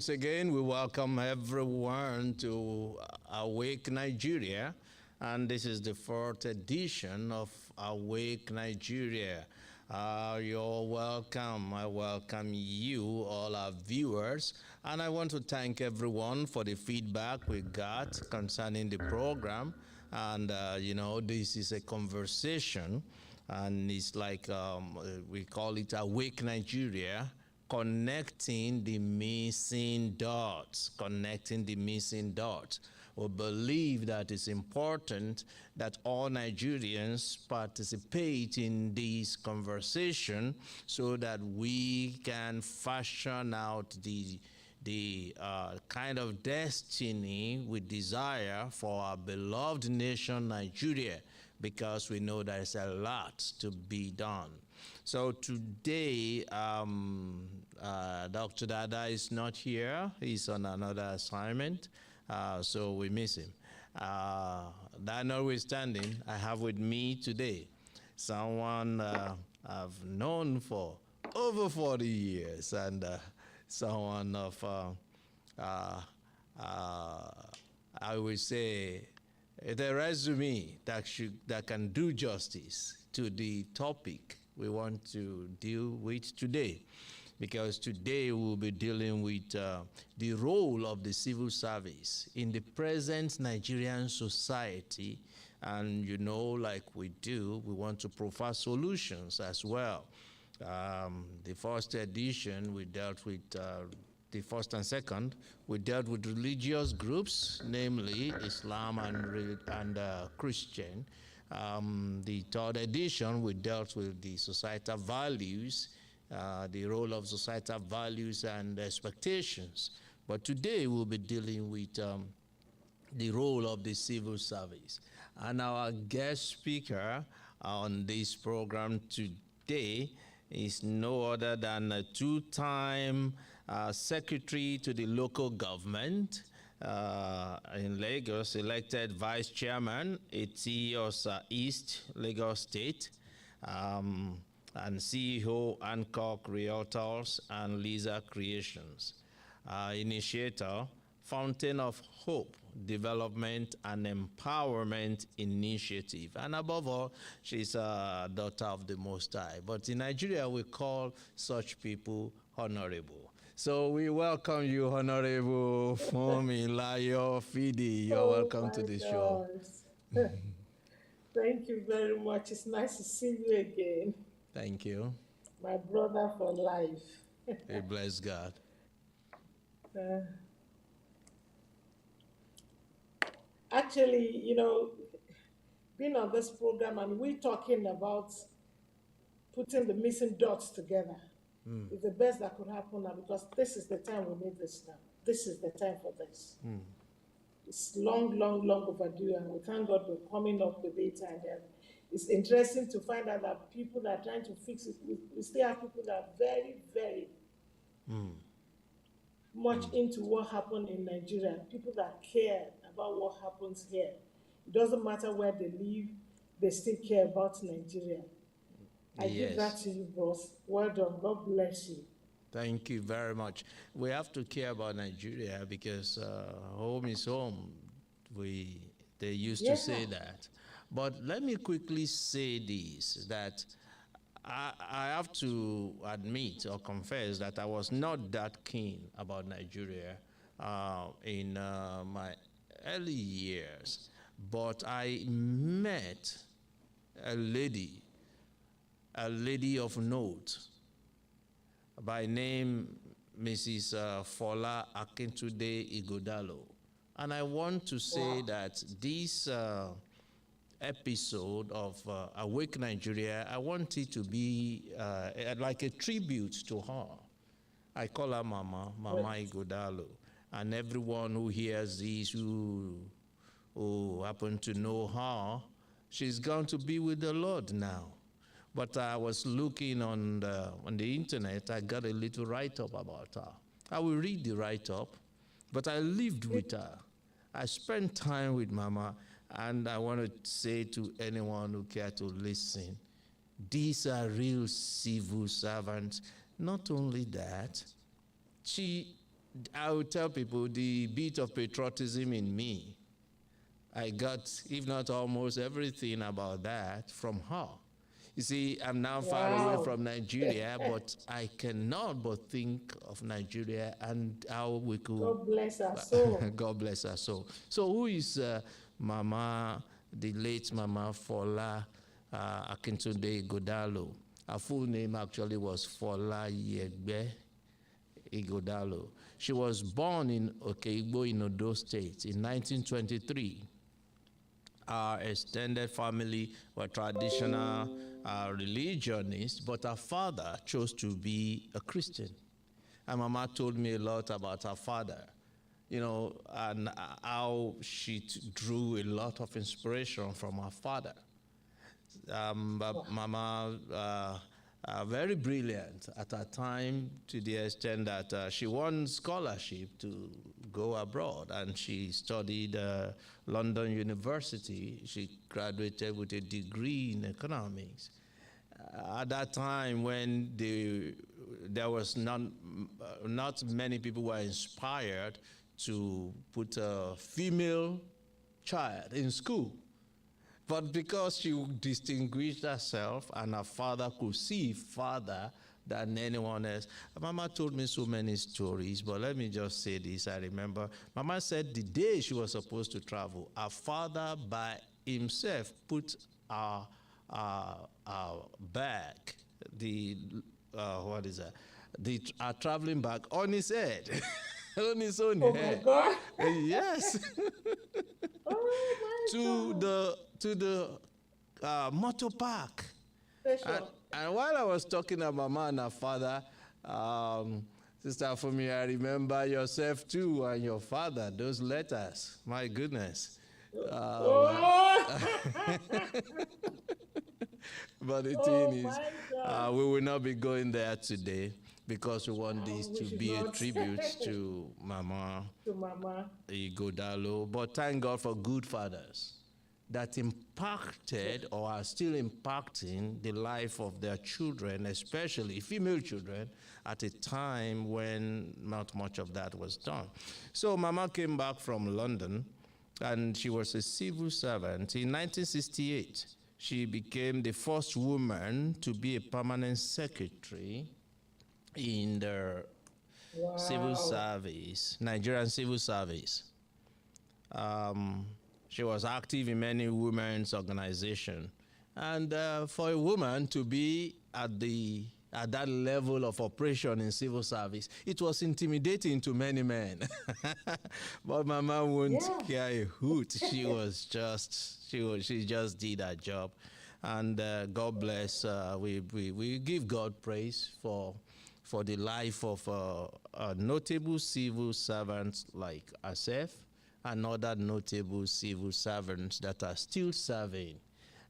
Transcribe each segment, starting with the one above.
Once again, we welcome everyone to Awake Nigeria, and this is the fourth edition of Awake Nigeria. You're welcome. I welcome you, all our viewers, and I want to thank everyone for the feedback we got concerning the program. And this is a conversation, and it's like we call it Awake Nigeria, connecting the missing dots, connecting the missing dots. We believe that it's important that all Nigerians participate in this conversation so that we can fashion out the kind of destiny we desire for our beloved nation, Nigeria, because we know there's a lot to be done. So today, Dr. Dada is not here. He's on another assignment, so we miss him. That notwithstanding, I have with me today someone I've known for over 40 years, and someone of, I would say, the resume that can do justice to the topic we want to deal with today, because today we'll be dealing with the role of the civil service in the present Nigerian society. And like we do, we want to provide solutions as well. The first edition, we dealt with the first and second, we dealt with religious groups, namely Islam and Christian. The third edition, we dealt with the societal values, the role of societal values and expectations. But today we'll be dealing with the role of the civil service. And our guest speaker on this program today is no other than a two-time secretary to the local government in Lagos, elected vice chairman, Eti-Osa East, Lagos State, and CEO, Hancock Realtors and Lisa Creations, initiator, Fountain of Hope Development and Empowerment Initiative. And above all, she's a daughter of the Most High. But in Nigeria, we call such people honorable. So we welcome you, Honorable Funmilayo Fidi. You're welcome to the show. Thank you very much. It's nice to see you again. Thank you. My brother for life. We bless God. Actually, being on this program and we talking about putting the missing dots together is the best that could happen now, because this is the time we need this now. This is the time for this. It's long, long, long overdue, and we thank God we're coming up with it. And it's interesting to find out that people that are trying to fix it, we still have people that are very, very much into what happened in Nigeria, people that care about what happens here. It doesn't matter where they live, they still care about Nigeria. I give that to you, boss. Well done. God bless you. Thank you very much. We have to care about Nigeria because home is home. They used to say that. But let me quickly say this, that I have to admit or confess that I was not that keen about Nigeria in my early years. But I met a lady of note by name Mrs. Fola Akintunde Ighodalo. And I want to say that this episode of Awake Nigeria, I want it to be like a tribute to her. I call her Mama Ighodalo. And everyone who hears this, who happen to know her, she's going to be with the Lord now. But I was looking on the internet, I got a little write-up about her. I will read the write-up, but I lived with her. I spent time with Mama, and I want to say to anyone who care to listen, these are real civil servants. Not only that, she I would tell people the bit of patriotism in me, I got, if not almost everything about that from her. You see, I'm now far away from Nigeria, but I cannot but think of Nigeria and how we could. God bless her soul. God bless her soul. So, who is Mama, the late Mama Fola Akintunde Igodalo? Her full name actually was Fola Yegbe Igodalo. She was born in Okeigbo in Odo State in 1923. Our extended family were traditional religionists, but her father chose to be a Christian. And Mama told me a lot about her father, you know, and how she drew a lot of inspiration from her father. But Mama, very brilliant at her time, to the extent that she won scholarship to go abroad, and she studied London University. She graduated with a degree in economics. At that time, when there was not many people were inspired to put a female child in school. But because she distinguished herself and her father could see farther than anyone else, Mama told me so many stories, but let me just say this. I remember Mama said the day she was supposed to travel, her father by himself put our bag, our traveling bag on his head, on his own head. Oh my God! Yes. Oh my God! To the motor park. Sure. And while I was talking about Mama and her father, Sister Fumi, I remember yourself too and your father, those letters. My goodness. But the thing is, we will not be going there today because we want this to be a tribute to Mama Igodalo. But thank God for good fathers that impacted or are still impacting the life of their children, especially female children, at a time when not much of that was done. So Mama came back from London, and she was a civil servant. In 1968, she became the first woman to be a permanent secretary in the civil service, Nigerian civil service. She was active in many women's organizations. And for a woman to be at that level of operation in civil service, it was intimidating to many men. But Mama wouldn't care a hoot. She just did her job. And God bless, we give God praise for the life of a notable civil servant like herself, and other notable civil servants that are still serving.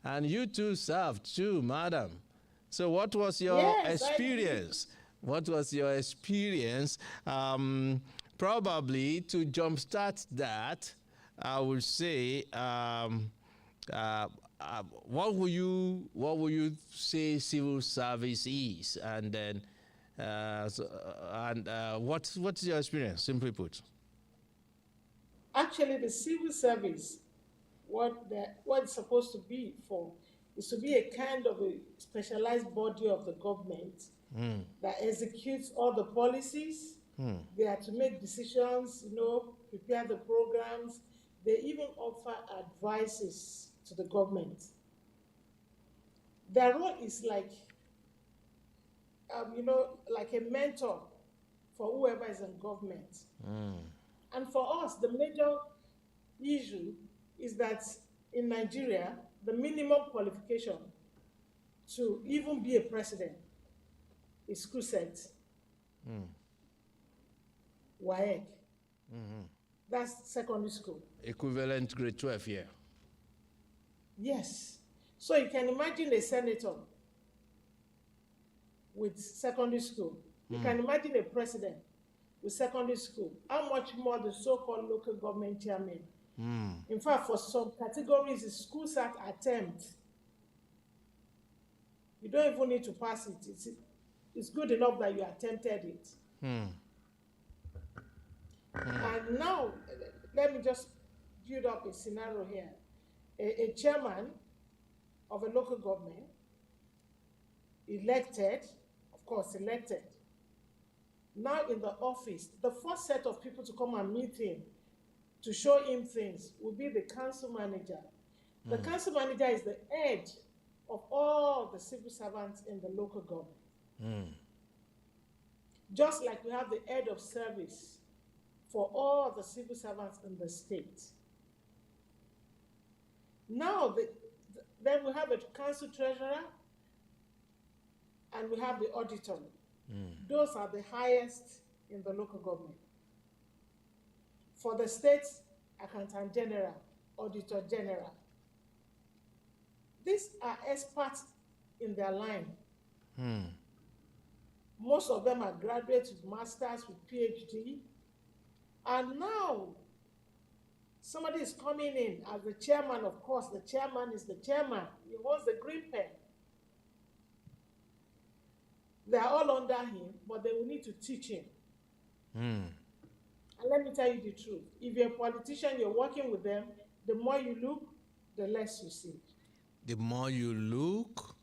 And you too served too, madam. So what was your experience? What was your experience? Probably to jumpstart that, I would say, what will you say civil service is? And then, what's your experience, simply put? Actually, the civil service, what it's supposed to be for, is to be a kind of a specialized body of the government that executes all the policies. They are to make decisions, prepare the programs. They even offer advices to the government. Their role is like, like a mentor for whoever is in government. And for us, the major issue is that in Nigeria, the minimum qualification to even be a president is school set. WAEC. That's secondary school. Equivalent grade 12 here. Yes. So you can imagine a senator with secondary school. You can imagine a president with secondary school. How much more the so-called local government chairman? In fact, for some categories, it's school start attempt. You don't even need to pass it. It's good enough that you attempted it. And now, let me just build up a scenario here. A chairman of a local government, elected, of course, elected, now in the office, the first set of people to come and meet him to show him things will be the council manager. The council manager is the head of all the civil servants in the local government. Just like we have the head of service for all the civil servants in the state. Now, then we have a council treasurer and we have the auditor. Those are the highest in the local government. For the state, accountant general, auditor general. These are experts in their line. Most of them are graduates with masters, with PhD. And now, somebody is coming in as the chairman. Of course, the chairman is the chairman. He holds the green pen. They are all under him, but they will need to teach him. And let me tell you the truth. If you're a politician, you're working with them, the more you look, the less you see. The more you look,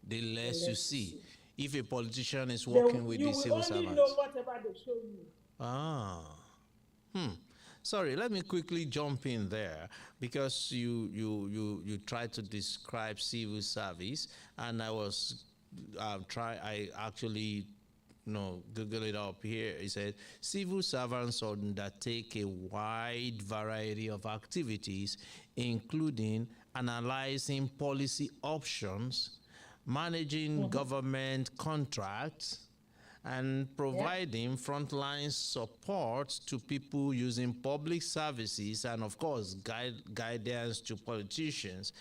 the less you see. If a politician is working with the civil servants. You will only know whatever they show you. Sorry, let me quickly jump in there, because you tried to describe civil service, and I actually Google it up here. It said civil servants undertake a wide variety of activities, including analyzing policy options, managing government contracts, and providing frontline support to people using public services, and of course guidance to politicians.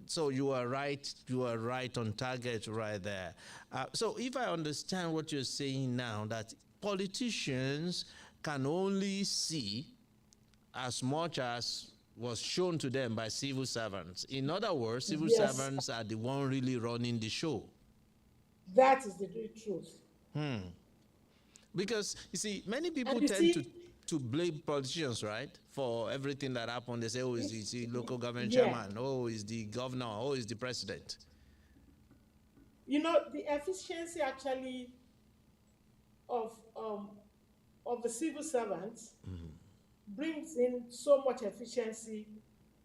So you are right on target right there. So if I understand what you're saying now, that politicians can only see as much as was shown to them by civil servants. In other words, civil servants are the one really running the show. That is the truth. Because, you see, many people tend to blame politicians, right, for everything that happened. They say, oh, it's the local government chairman, oh, it's the governor, oh, it's the president. You know, the efficiency actually of the civil servants brings in so much efficiency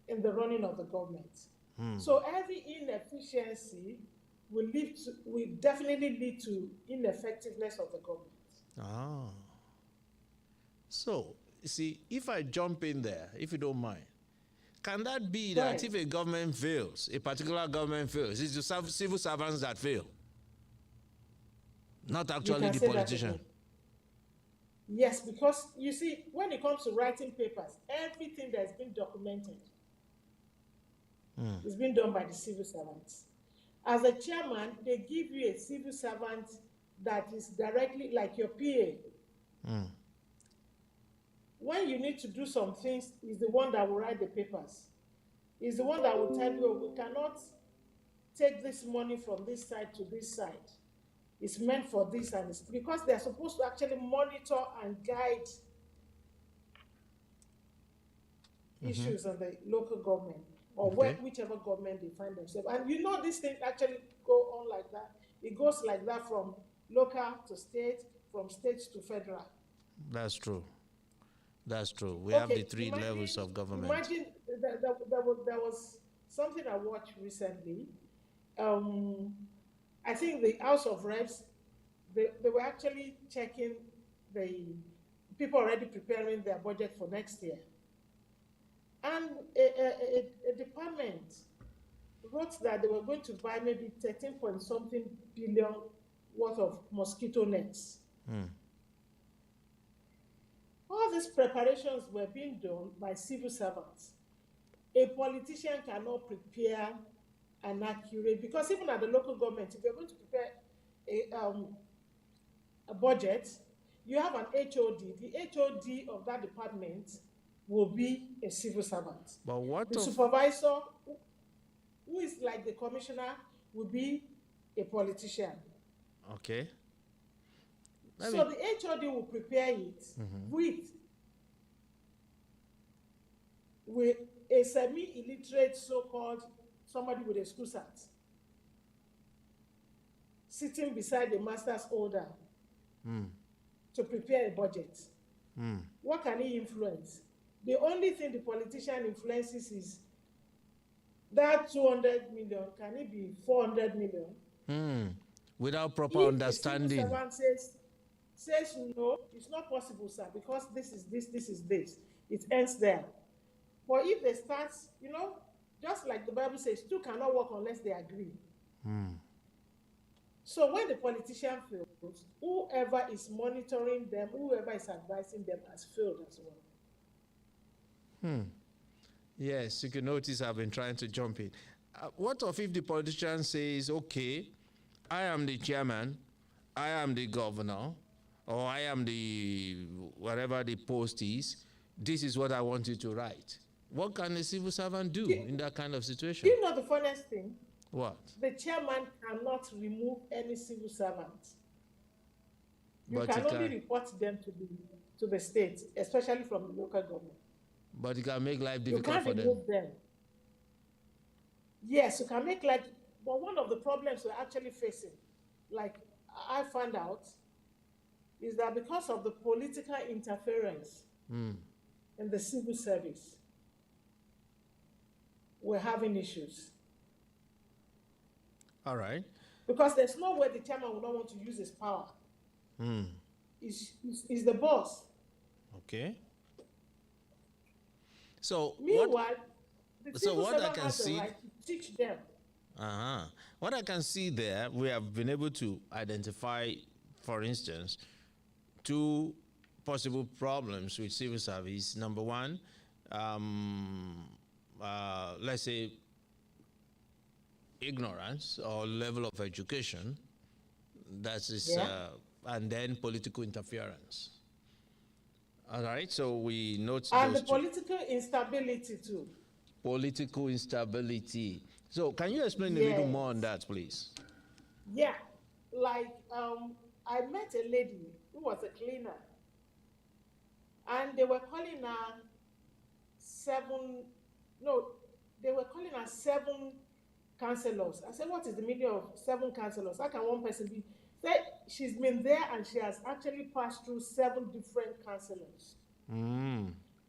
in the running of the government. So every inefficiency will definitely lead to ineffectiveness of the government. So, you see, if I jump in there, if you don't mind, can that be that if a government fails, a particular government fails, it's the civil servants that fail, not actually the politician? Yes, because you see, when it comes to writing papers, everything that has been documented is being done by the civil servants. As a chairman, they give you a civil servant that is directly like your PA. When you need to do some things, is the one that will write the papers. Is the one that will tell you, we cannot take this money from this side to this side. It's meant for this, and it's because they're supposed to actually monitor and guide issues of the local government, or whichever government they find themselves. And you know, this thing actually go on like that. It goes like that from local to state, from state to federal. That's true. That's true. We have the three levels of government. Imagine there was something I watched recently. I think the House of Reps, they were actually checking the people already preparing their budget for next year. And a department wrote that they were going to buy maybe 13-point-something billion worth of mosquito nets. All these preparations were being done by civil servants. A politician cannot prepare an accurate, because even at the local government, if you're going to prepare a budget, you have an HOD. The HOD of that department will be a civil servant. But what the supervisor, who is like the commissioner, will be a politician. Okay. So the HOD will prepare it with a semi-illiterate, so-called somebody with a school cert, sitting beside the master's order to prepare a budget. What can he influence? The only thing the politician influences is that 200 million, can it be 400 million? Without proper If understanding. A civil servant says no, it's not possible, sir, because this is this. It ends there. But if they start, just like the Bible says, two cannot work unless they agree. So when the politician fails, whoever is monitoring them, whoever is advising them has failed as well. Yes, you can notice I've been trying to jump in. What if the politician says, okay, I am the chairman, I am the governor, or I am the whatever the post is, this is what I want you to write. What can a civil servant do in that kind of situation? You know the funniest thing? What? The chairman cannot remove any civil servant. You can only report them to the state, especially from the local government. But you can make life difficult for them. You can't remove them. Yes, you can make life, but one of the problems we're actually facing, like I found out, is that because of the political interference in the civil service, we're having issues. All right. Because there's no way the chairman will not want to use his power. He's the boss. Okay. So meanwhile, the civil what I servant can has see, the right to teach them. What I can see there, we have been able to identify, for instance, two possible problems with civil service. Number one, let's say ignorance or level of education, that is, and then political interference. All right, so we note and those the political instability too. Political instability. So can you explain a little more on that, please? Yeah, like I met a lady who was a cleaner, and they were calling her seven councillors. I said, what is the meaning of 7 councillors? How can one person be? Said she's been there and she has actually passed through 7 different councillors.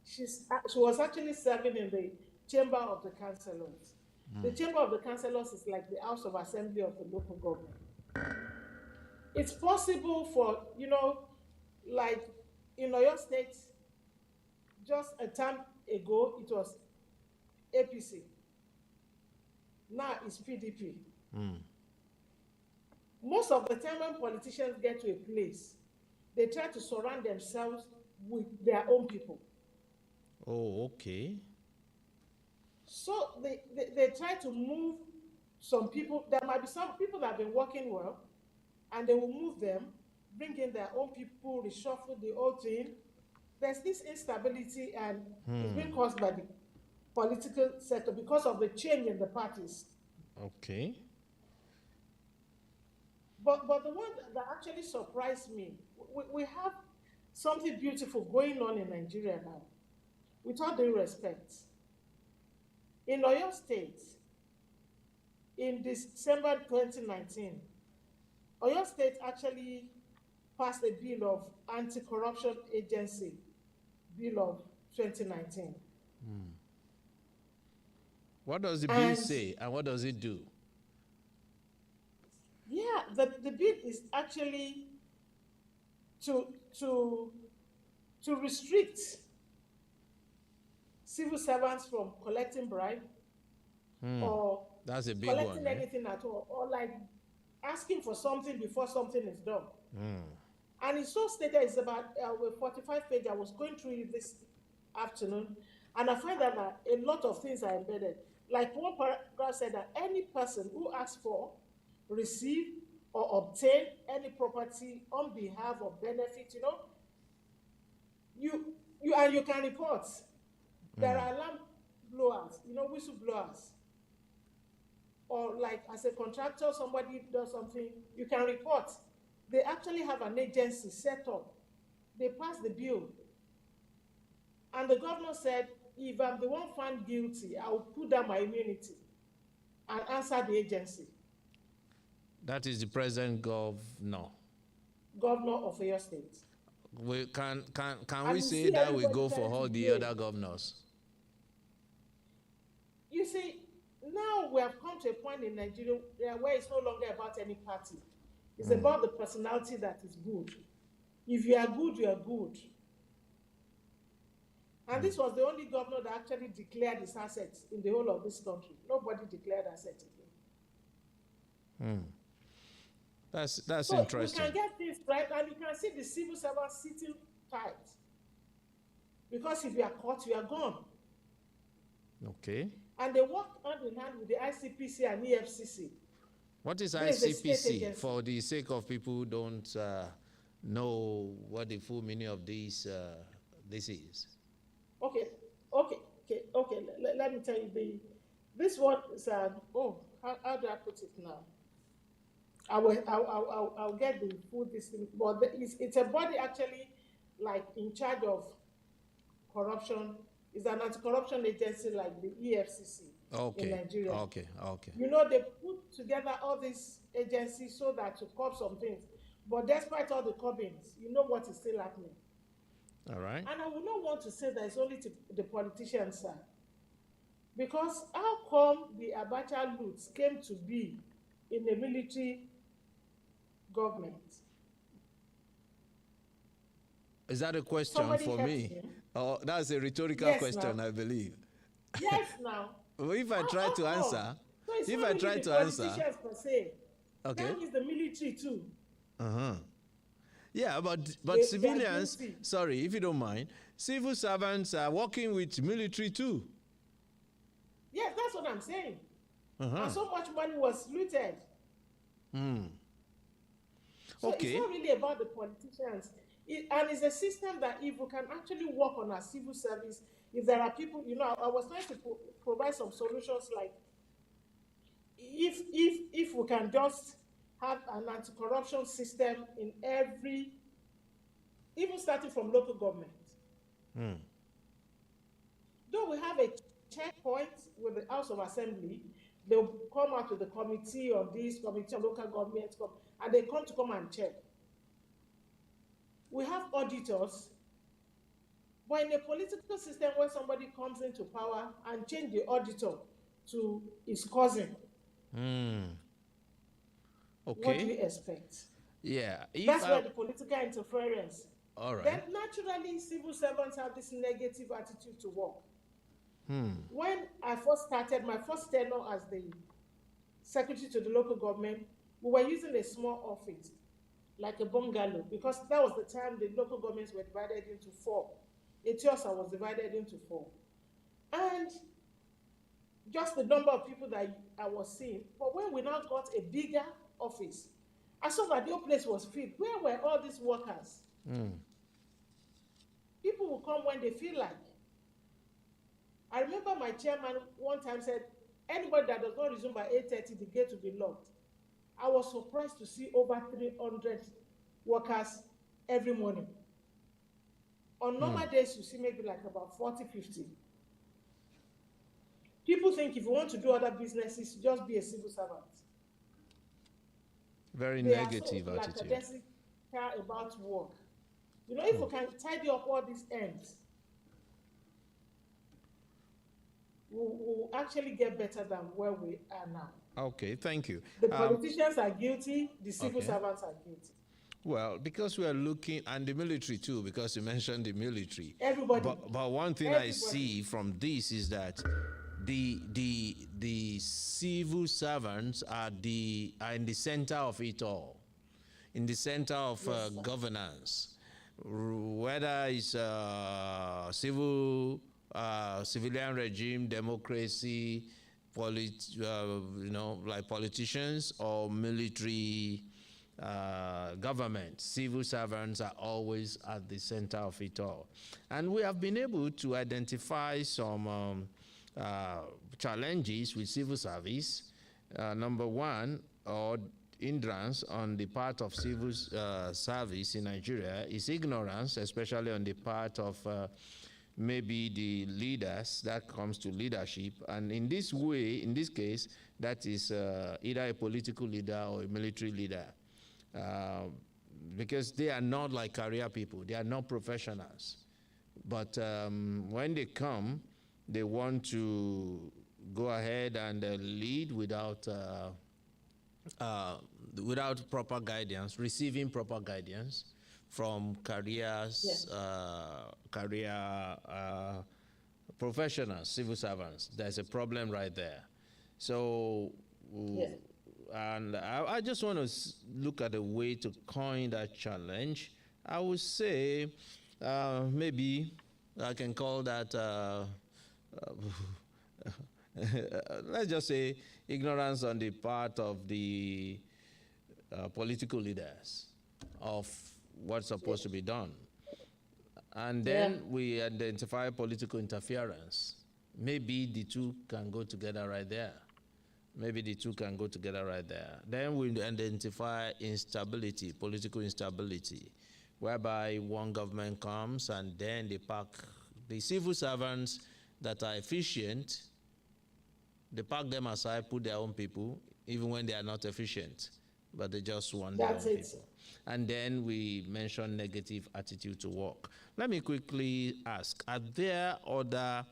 She was actually serving in the chamber of the councillors. The chamber of the councillors is like the House of Assembly of the local government. It's possible for, like in Oyo State, just a time ago, it was APC. Now it's PDP. Most of the time when politicians get to a place, they try to surround themselves with their own people. Oh, okay. So they try to move some people. There might be some people that have been working well, and they will move them, bring in their own people, reshuffle the whole thing. There's this instability, and it's been caused by the political sector because of the change in the parties. Okay. But the one that actually surprised me, we have something beautiful going on in Nigeria now, with all due respect. In Oyo State, in December 2019, Oyo State actually passed a bill of anti-corruption agency, bill of 2019. What does the bill say and what does it do? Yeah, the bill is actually to restrict civil servants from collecting bribe or that's a big collecting one, anything at all, or like asking for something before something is done. And it's so stated, it's about 45 pages. I was going through it this afternoon, and I find that a lot of things are embedded. Like one paragraph said that any person who asks for, receive, or obtain any property on behalf of benefit, you can report. There are alarm blowers, whistleblowers. Or like as a contractor, somebody does something, you can report. They actually have an agency set up. They passed the bill. And the governor said, if I'm the one found guilty, I will put down my immunity and answer the agency. That is the present governor. Governor of your state. Can we say that we go for all the other governors? You see, now we have come to a point in Nigeria where it's no longer about any party. It's about the personality that is good. If you are good, you are good. And this was the only governor that actually declared his assets in the whole of this country. Nobody declared assets again. That's so interesting. You can get things right, and you can see the civil servants sitting tight. Because if you are caught, you are gone. Okay. And they work hand in hand with the ICPC and EFCC. What is ICPC, for the sake of people who don't know what the full meaning of this is? Okay. Let me tell you, this one is how do I put it now? I'll get the full this thing, but it's a body actually like in charge of corruption. It's an anti-corruption agency like the EFCC in Nigeria. Okay. You know, they put together all these agencies so that to curb some things. But despite all the curbings, you know what is still happening. All right. And I would not want to say that it's only to the politicians, sir. Because how come the Abacha loots came to be in a military government? Is that a question for me? Oh, that's a rhetorical question, I believe. Yes, now. If I try to answer, so if I try to answer, per se, okay, that is the military too. Yeah, but civilians, sorry, if you don't mind, civil servants are working with military too. Yes, that's what I'm saying. And so much money was looted. So it's not really about the politicians. And it's a system that if we can actually work on our civil service, if there are people, you know, I was trying to provide some solutions like if we can just have an anti-corruption system in every, even starting from local government. Though we have a checkpoint with the House of Assembly, they'll come out with the committee on this, committee on local government, and they come and check. We have auditors, but in a political system where somebody comes into power and change the auditor to his cousin, what do you expect? Yeah. That's where the political interference. All right. Then naturally, civil servants have this negative attitude to work. When I first started, my first tenure as the secretary to the local government, we were using a small office, like a bungalow, because that was the time the local governments were divided into 4. Etiosa was divided into 4. And just the number of people that I was seeing. But when we now got a bigger office, I saw that the whole place was filled. Where were all these workers? People will come when they feel like. I remember my chairman one time said, anybody that does not resume by 8:30, the gate will be locked. I was surprised to see over 300 workers every morning. On normal days, you see maybe like about 40, 50. People think if you want to do other businesses, just be a civil servant. Very negative attitude. Like care about work. You know, if we can tidy up all these ends, we'll actually get better than where we are now. Okay, thank you. The politicians are guilty, the civil servants are guilty. Well, because we are looking, and the military too, because you mentioned the military. Everybody. But one thing I see from this is that the civil servants are in the center of it all, in the center of governance, whether it's civilian regime, democracy, like politicians or military government. Civil servants are always at the center of it all. And we have been able to identify some challenges with civil service. Number one, hindrance on the part of civil service in Nigeria is ignorance, especially on the part of maybe the leaders. That comes to leadership, and in this way, in this case, that is either a political leader or a military leader, because they are not like career people. They are not professionals. But when they come, they want to go ahead and lead without without proper guidance, receiving proper guidance from careers, career professionals, civil servants. There's a problem right there. So, and I just want to look at a way to coin that challenge. I would say maybe I can call that, let's just say, ignorance on the part of the political leaders of what's supposed to be done. And then we identify political interference. Maybe the two can go together right there. Maybe the two can go together right there. Then we identify instability, political instability, whereby one government comes and then they pack the civil servants that are efficient, they pack them aside, put their own people, even when they are not efficient, but they just want their own people. And then we mention negative attitude to work. Let me quickly ask, are there other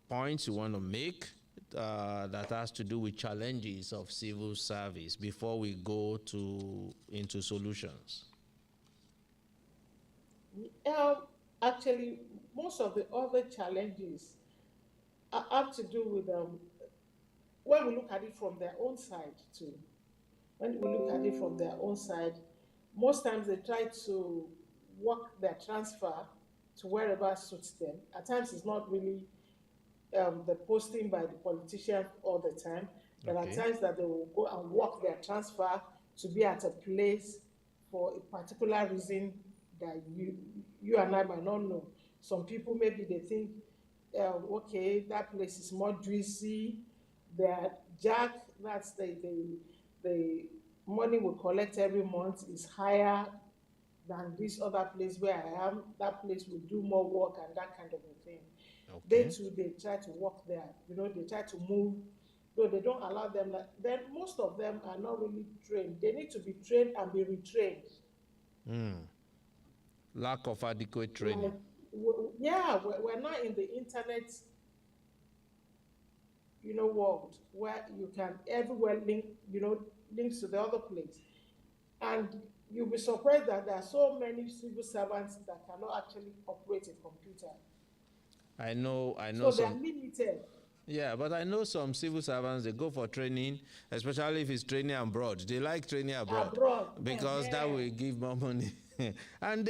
points you want to make that has to do with challenges of civil service before we go into solutions? Actually, most of the other challenges have to do with when we look at it from their own side too. When we look at it from their own side, most times they try to work their transfer to wherever suits them. At times it's not really the posting by the politician all the time. There are times that they will go and work their transfer to be at a place for a particular reason that you and I might not know. Some people, maybe they think, okay, that place is more juicy. Their jack, that's the money we collect every month is higher than this other place where I am. That place will do more work and that kind of a thing. They too, they try to work there. You know, they try to move. Though they don't allow them. Then most of them are not really trained. They need to be trained and be retrained. Lack of adequate training. We're not in the internet, world where you can everywhere link, links to the other place. And you'll be surprised that there are so many civil servants that cannot actually operate a computer. I know. So they're limited. Yeah, but I know some civil servants, they go for training, especially if it's training abroad. They like training abroad because that will give more money. And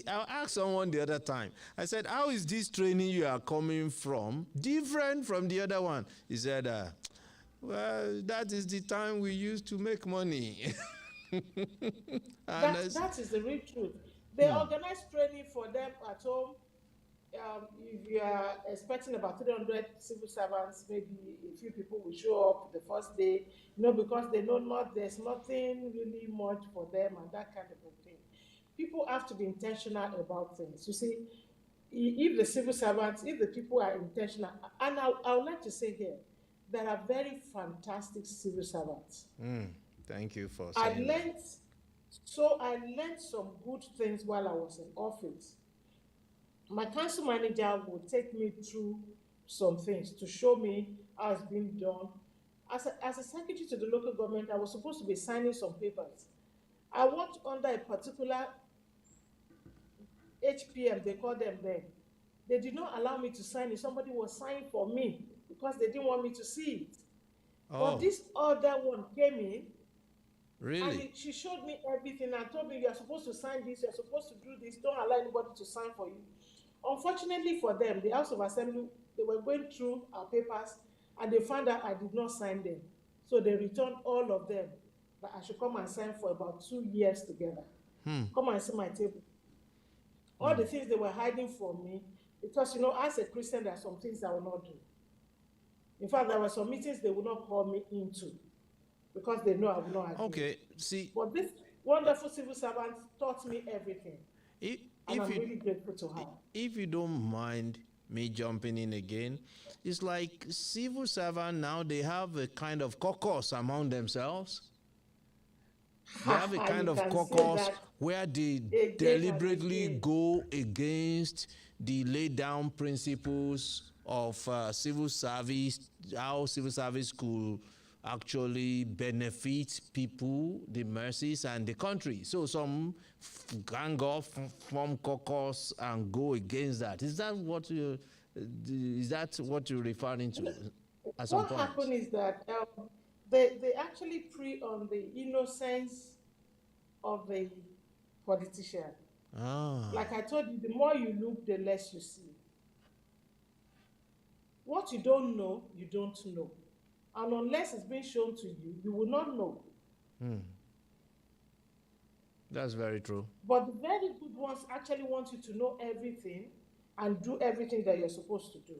I asked someone the other time, I said, how is this training you are coming from different from the other one? He said, well, that is the time we used to make money. That is the real truth. They organize training for them at home. If you are expecting about 300 civil servants, maybe a few people will show up the first day, because they know there's nothing really much for them and that kind of a thing. People have to be intentional about things. You see, if the civil servants, if the people are intentional, and I would like to say here, there are very fantastic civil servants. Thank you for saying that. I learned some good things while I was in office. My council manager would take me through some things to show me how it's being done. As a secretary to the local government, I was supposed to be signing some papers. I worked under a particular HPM, they call them then. They did not allow me to sign it. Somebody was signing for me because they didn't want me to see it. But this other one came in. Really? And she showed me everything and told me, you're supposed to sign this, you're supposed to do this, don't allow anybody to sign for you. Unfortunately for them, the House of Assembly, they were going through our papers and they found out I did not sign them. So they returned all of them, that I should come and sign for about 2 years together. Come and see my table. All the things they were hiding from me, because, as a Christian, there are some things I will not do. In fact, there were some meetings they would not call me into. because they know I will not agree. Okay, see, But this wonderful civil servant taught me everything, if, and if I'm you really grateful to her. if you don't mind me jumping in again, it's like civil servant now, they have a kind of caucus among themselves. They have a kind You of can say caucus that where they again and deliberately again. go against the laid down principles of civil service, how civil service could actually benefit people, the mercies, and the country. So some gang off, form caucus, and go against that. Is that what you're referring to at some What point? happened is that they actually prey on the innocence of the politician. Ah. Like I told you, the more you look, the less you see. What you don't know, you don't know. And unless it's been shown to you, you will not know. That's very true. But the very good ones actually want you to know everything and do everything that you're supposed to do.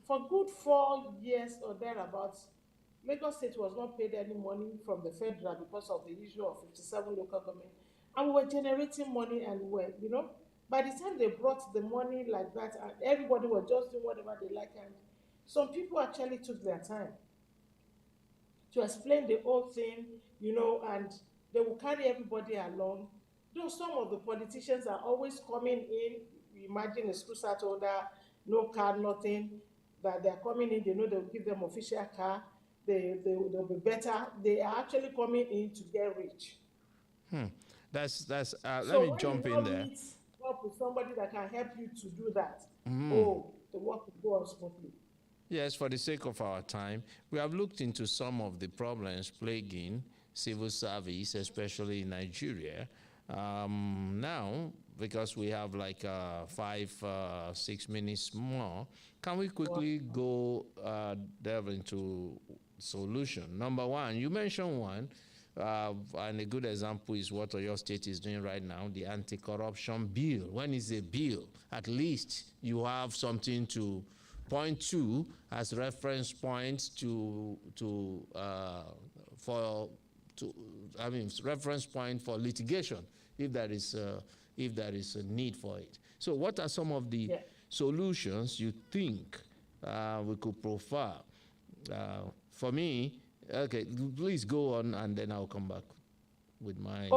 For good 4 years or thereabouts, Lagos State was not paid any money from the federal because of the issue of 57 local government. And we were generating money, and by the time they brought the money like that, and everybody was just doing whatever they like, and some people actually took their time to explain the whole thing, and they will carry everybody along. Though some of the politicians are always coming in, imagine a school start holder, no car, nothing, that they're coming in, they know they'll give them official car, they'll be better. They are actually coming in to get rich. That's let So me when jump you in now there. meet up with somebody that can help you to do that, the work will go on smoothly. Yes, for the sake of our time, we have looked into some of the problems plaguing civil service, especially in Nigeria. Now, because we have like 5-6 minutes more, can we quickly go delve into solution? Number one, you mentioned one, and a good example is what Oyo State is doing right now, the anti-corruption bill. When it's a bill, at least you have something to point to as reference points reference point for litigation if there is a need for it. So what are some of the solutions you think we could profile? For me, okay, please go on, and then I'll come back with my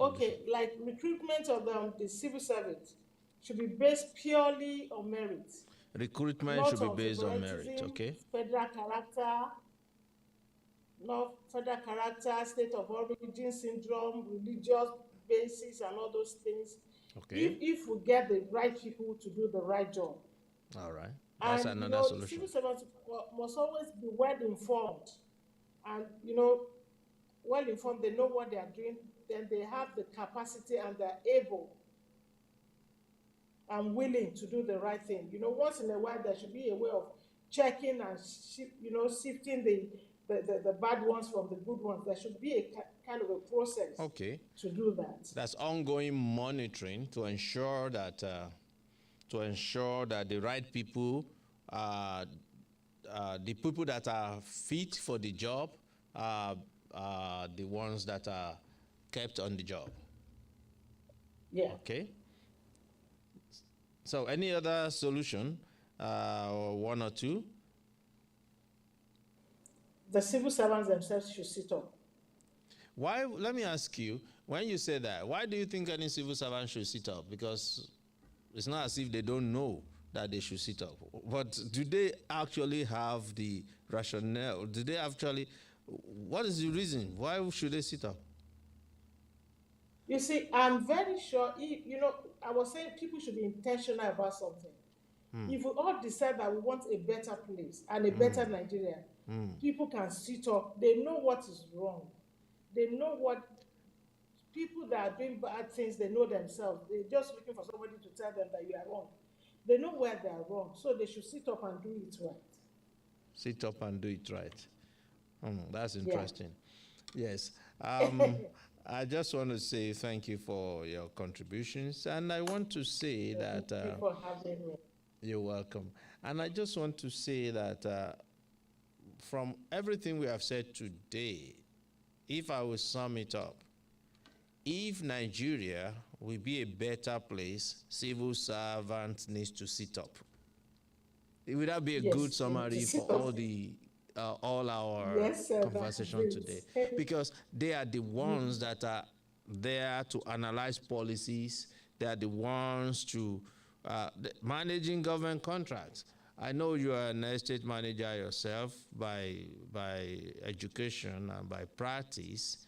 okay, like recruitment of the civil servants should be based purely on merit. Recruitment should be based on merit, okay? Federal character, state of origin syndrome, religious basis, and all those things. Okay. If we get the right people to do the right job. All right. That's another solution. Civil servants must always be well informed, and well informed. They know what they are doing. Then they have the capacity, and they're able and willing to do the right thing. Once in a while, there should be a way of checking and sifting the bad ones from the good ones. There should be a kind of a process to do that. That's ongoing monitoring to ensure that the right people, the people that are fit for the job, are the ones that are kept on the job. Yeah. Okay. So any other solution, or one or two? The civil servants themselves should sit up. Why? Let me ask you, when you say that, why do you think any civil servant should sit up? Because it's not as if they don't know that they should sit up. But do they actually have the rationale? Do they actually, what is the reason? Why should they sit up? You see, I'm very sure, I was saying people should be intentional about something. If we all decide that we want a better place and a better Nigeria, people can sit up. They know what is wrong. They know what people that are doing bad things, they know themselves. They're just looking for somebody to tell them that you are wrong. They know where they are wrong, so they should sit up and do it right. Sit up and do it right. That's interesting. Yeah. Yes. I just want to say thank you for your contributions, and I want to say that thank you for having me. You're welcome. And I just want to say that from everything we have said today, if I will sum it up, if Nigeria will be a better place, civil servants need to sit up. Would that be a good summary for all our conversation today? Because they are the ones that are there to analyze policies. They are the ones to managing government contracts. I know you are an estate manager yourself by education and by practice,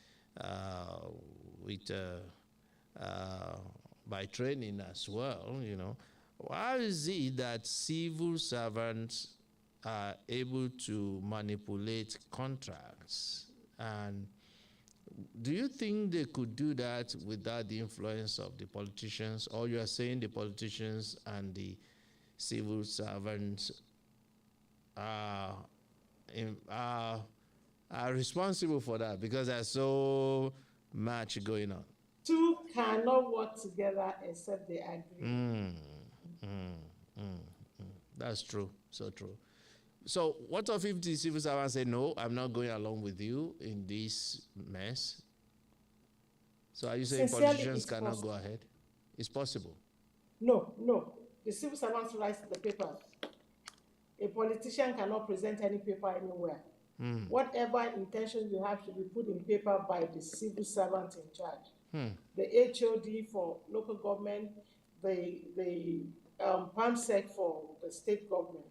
by training as well, you know. Why is it that civil servants are able to manipulate contracts? And do you think they could do that without the influence of the politicians? Or you are saying the politicians and the civil servants are responsible for that because there's so much going on? Two cannot work together except they agree. That's true. So true. So what if the civil servant say, no, I'm not going along with you in this mess? So are you saying politicians cannot go ahead? It's possible. No. The civil servant writes the papers. A politician cannot present any paper anywhere. Whatever intention you have should be put in paper by the civil servant in charge. The HOD for local government, the PAMSEC for the state government.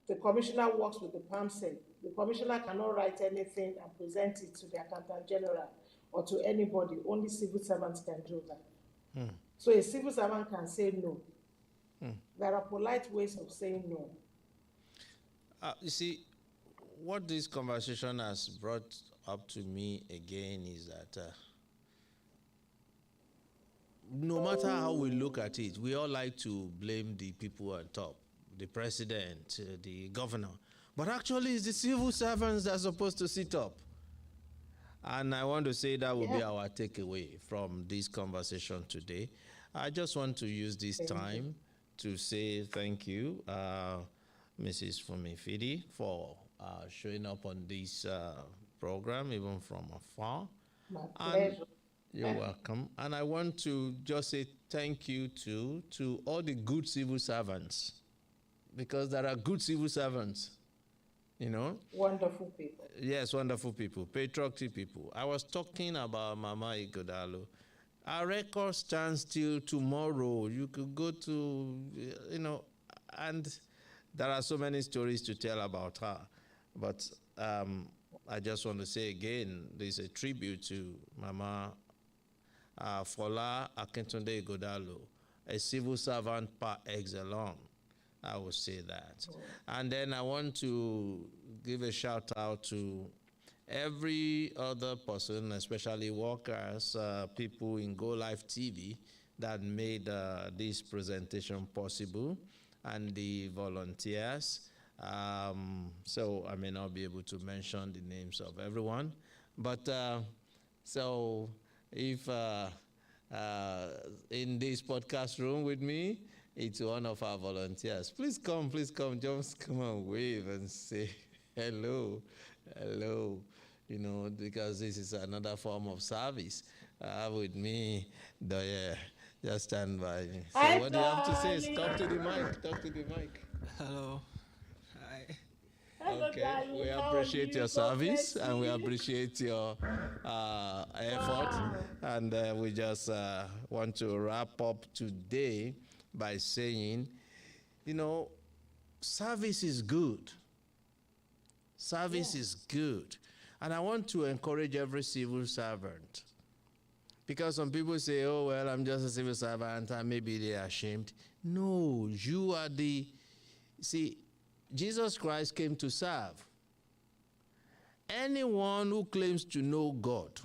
The commissioner works with the PAMSEC. The commissioner cannot write anything and present it to the accountant general or to anybody. Only civil servants can do that. So a civil servant can say no. There are polite ways of saying no. You see, what this conversation has brought up to me again is that no matter how we look at it, we all like to blame the people on top, the president, the governor. But actually, it's the civil servants that are supposed to sit up. And I want to say that will be our takeaway from this conversation today. I just want to use this time to say thank you, Mrs. Fumifidi, for showing up on this program, even from afar. My pleasure. You're welcome. And I want to just say thank you to all the good civil servants, because there are good civil servants, you know. Wonderful people. Yes, wonderful people, patriotic people. I was talking about Mama Ighodalo. Our record stands till tomorrow. You could go to, you know, and there are so many stories to tell about her. But I just want to say again, there's a tribute to Mama Fola Akintunde Ighodalo, a civil servant par excellence. I would say that. And then I want to give a shout out to every other person, especially workers, people in GOLIVETV that made this presentation possible, and the volunteers. So I may not be able to mention the names of everyone, but so if in this podcast room with me, it's one of our volunteers. Please come, just come and wave and say hello, you know, because this is another form of service. With me, just stand by me. So Hi, what do you have to say? darling. Talk to the mic, talk to the mic. Hello. Hi. Hello, Okay, darling. we How are appreciate you? your God service bless and we you. appreciate your effort. And we just want to wrap up today by saying, you know, service is good. Service is good. And I want to encourage every civil servant. Because some people say, oh, well, I'm just a civil servant, and maybe they're ashamed. No, you are the... See, Jesus Christ came to serve. Anyone who claims to know God,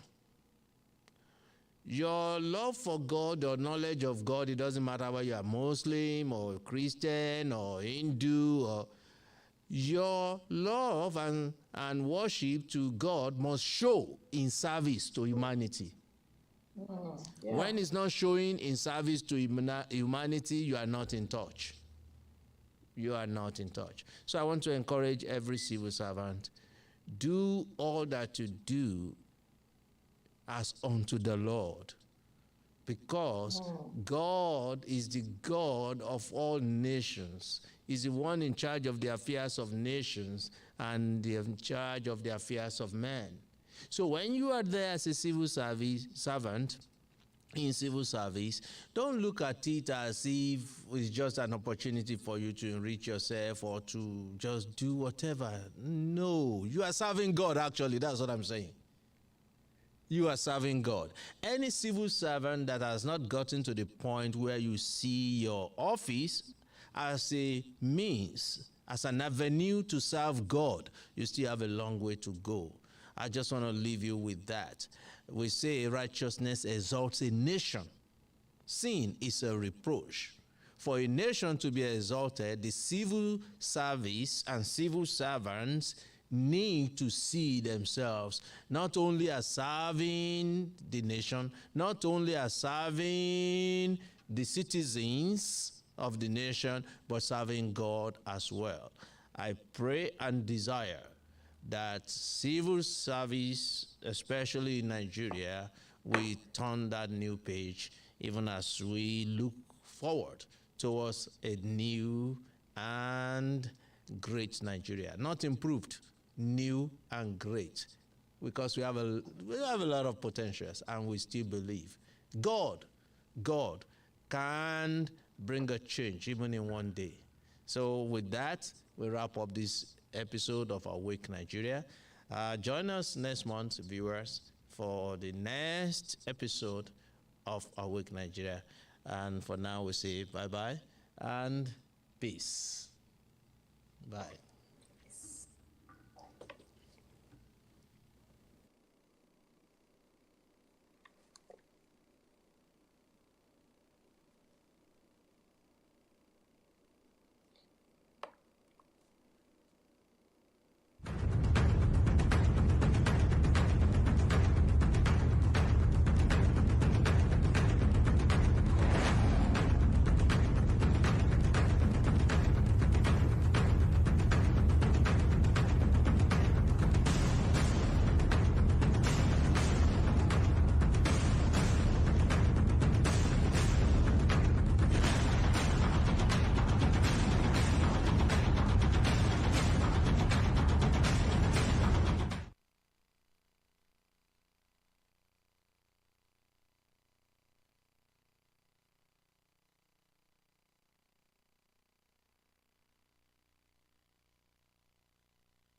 your love for God or knowledge of God, it doesn't matter whether you are Muslim or Christian or Hindu, or your love and worship to God must show in service to humanity. When it's not showing in service to humanity, you are not in touch. you are not in touch. So I want to encourage every civil servant, do all that you do as unto the Lord, because God is the God of all nations. He's the one in charge of the affairs of nations and in charge of the affairs of men. So when you are there as a civil servant in civil service, don't look at it as if it's just an opportunity for you to enrich yourself or to just do whatever. No, you are serving God, actually. That's what I'm saying. You are serving God. Any civil servant that has not gotten to the point where you see your office as a means, as an avenue to serve God, you still have a long way to go. I just want to leave you with that. We say righteousness exalts a nation. Sin is a reproach. For a nation to be exalted, the civil service and civil servants need to see themselves not only as serving the nation, not only as serving the citizens of the nation, but serving God as well. I pray and desire that civil service, especially in Nigeria, we turn that new page even as we look forward towards a new and great Nigeria. Not improved, new and great, because we have a lot of potentials, and we still believe God can bring a change even in one day. So with that, we wrap up this episode of Awake Nigeria. Join us next month, viewers, for the next episode of Awake Nigeria. And for now, we say bye-bye and peace. Bye.